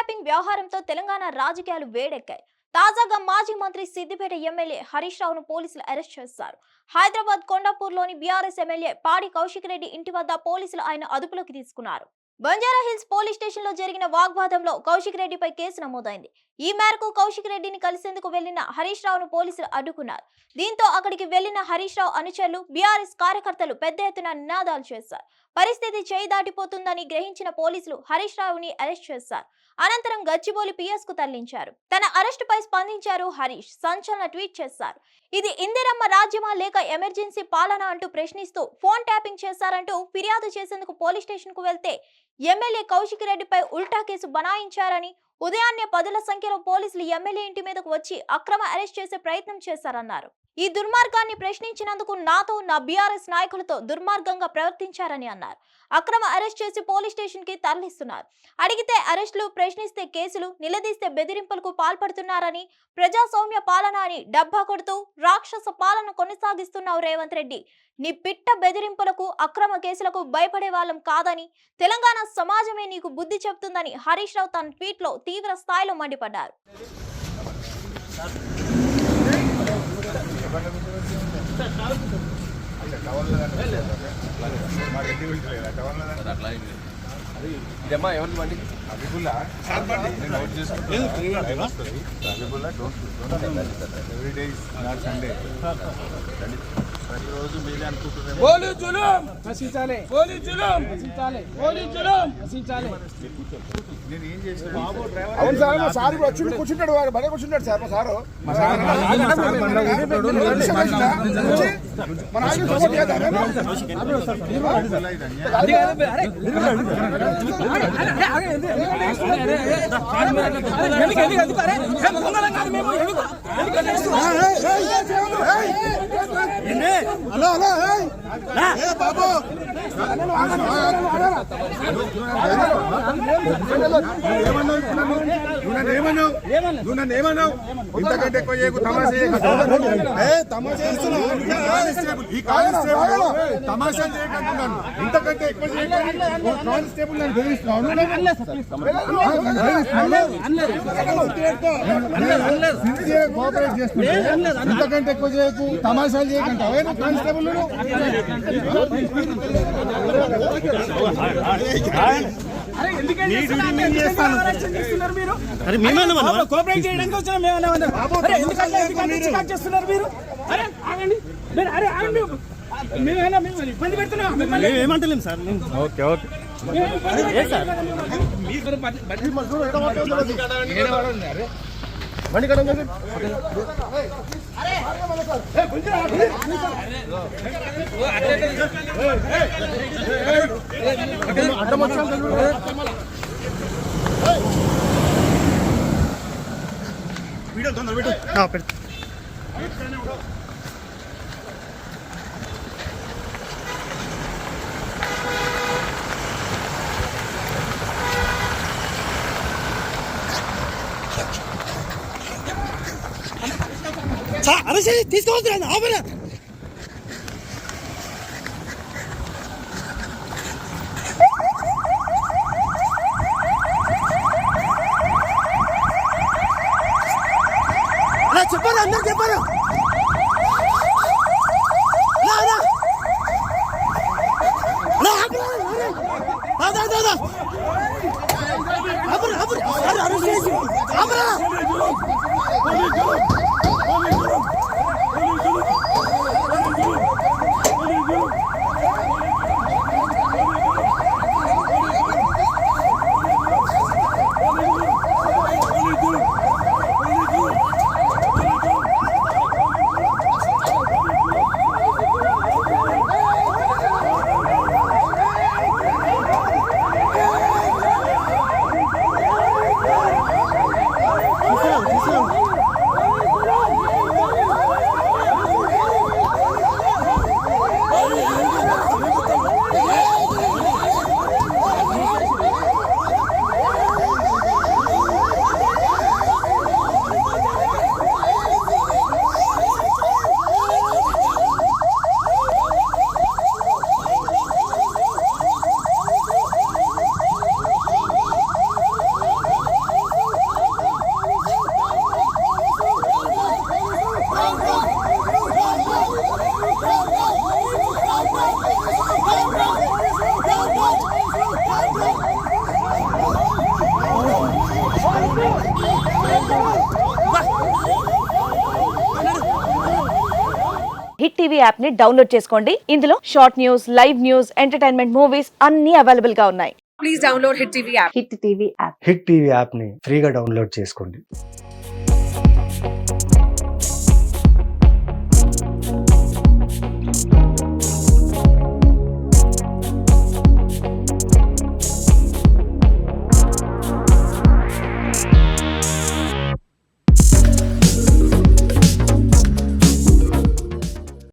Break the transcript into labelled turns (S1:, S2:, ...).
S1: Tapping వ్యవహారంతో Telangana రాజకీయాలు వేడెక్కాయి. తాజాగా మాజీ మంత్రి సిద్దిపేట ఎమ్మెల్యే హరీష్ రావును పోలీసులు అరెస్ట్ చేశారు. హైదరాబాద్ కొండాపూర్లోని బీఆర్ఎస్ ఎమ్మెల్యే పాడి కౌశిక్ రెడ్డి ఇంటి వద్ద పోలీసులు ఆయన అదుపులోకి తీసుకున్నారు. బంజారా హిల్స్ పోలీస్ స్టేషన్ లో జరిగిన వాగ్వాదంలో కౌశిక్ రెడ్డిపై కేసు నమోదైంది. ఈ మేరకు కౌశిక్ రెడ్డిని కలిసేందుకు వెళ్లిన హరీష్ రావును పోలీసులు అడ్డుకున్నారు. దీంతో అక్కడికి వెళ్లిన హరీష్ రావు అనుచరులు, బీఆర్ఎస్ కార్యకర్తలు పెద్ద ఎత్తున నినాదాలు చేశారు. పరిస్థితి చేయి దాటిపోతుందని గ్రహించిన పోలీసులు హరీష్ రావుని అరెస్ట్ చేశారు. అనంతరం గచ్చిబౌలి పిఎస్ కు తరలించారు. తన అరెస్టుపై స్పందించారు హరీష్. సంచలన ట్వీట్ చేశారు. ఇది ఇందిరమ్మ రాజ్యమా లేక ఎమర్జెన్సీ పాలన అంటూ ప్రశ్నిస్తూ ఫోన్ ట్యాపింగ్ చేశారంటూ ఫిర్యాదు చేసేందుకు పోలీస్ స్టేషన్ కు వెళ్తే ఎమ్మెల్యే కౌశిక్ రెడ్డిపై ఉల్టా కేసు బనాయించారని, ఉదయాన్నే పదుల సంఖ్యలో పోలీసులు ఎమ్మెల్యే ఇంటి మీదకు వచ్చి అక్రమ అరెస్ట్ చేసే ప్రయత్నం చేశారన్నారు. ఈ దుర్మార్గాన్ని ప్రశ్నించినందుకు నాతో, నా బీఆర్ఎస్ నాయకులతో దుర్మార్గంగా ప్రవర్తించారని అన్నారు. అక్రమ అరెస్ట్ చేసి పోలీస్ స్టేషన్ కి తరలిస్తున్నారు. అడిగితే అరెస్టులు, ప్రశ్నిస్తే కేసులు, నిలదీస్తే బెదిరింపులకు పాల్పడుతున్నారని, ప్రజాస్వామ్య పాలన అని డబ్బా కొడుతూ రాక్షస పాలన కొనసాగిస్తున్నావు రేవంత్ రెడ్డి. నీ పిట్ట బెదిరింపులకు, అక్రమ కేసులకు భయపడే వాళ్ళం కాదని, తెలంగాణ సమాజమే నీకు బుద్ధి చెబుతుందని హరీష్ రావు తన ట్వీట్ లో తీవ్ర స్థాయిలో మండిపడ్డారు.
S2: ఇదమ్మా ఎవరి బండి అభిబుల్లా నోట్ చేసుకుంటే every day is not Sunday. ప్రతిరోజు మీరే అనుకుంటున్నారు నేను ఏం చేసిన
S3: అవును సార్, మా సార్ వచ్చి కూర్చుంటాడు, వాడు బడే కూర్చుంటాడు సార్. మా సారు హలో హలో బాబు ఏమన్నావు? ఇంతకంటే ఎక్కువ చేయకు, తమాషా చేయకుంటున్నాను. ఇంతకంటే ఎక్కువ కానిస్టేబుల్ నన్ను బెదిరిస్తున్నాను. కోఆపరేట్ చేస్తున్నాను. ఇంతకంటే ఎక్కువ చేయకు, తమాషాలు చేయకంటావు కానిస్టేబుల్.
S4: ఏమంటలేం సార్. ఓకే ఓకే
S3: బండి కడ అడ్డం వచ్చాను. వీడియో తొందర పెట్టు.
S4: అరెస్ట్ తీసుకోవద్దు ఆపరా. చెప్పారు, అందరూ చెప్పారు.
S5: హిట్ టీవీ యాప్ ని డౌన్లోడ్ చేసుకోండి. ఇందులో short news, live news, entertainment movies అన్ని అవైలబుల్ గా ఉన్నాయి.
S6: Please download Hit TV app.
S5: Hit TV app.
S7: Hit TV యాప్ని ఫ్రీగా డౌన్లోడ్ చేసుకోండి.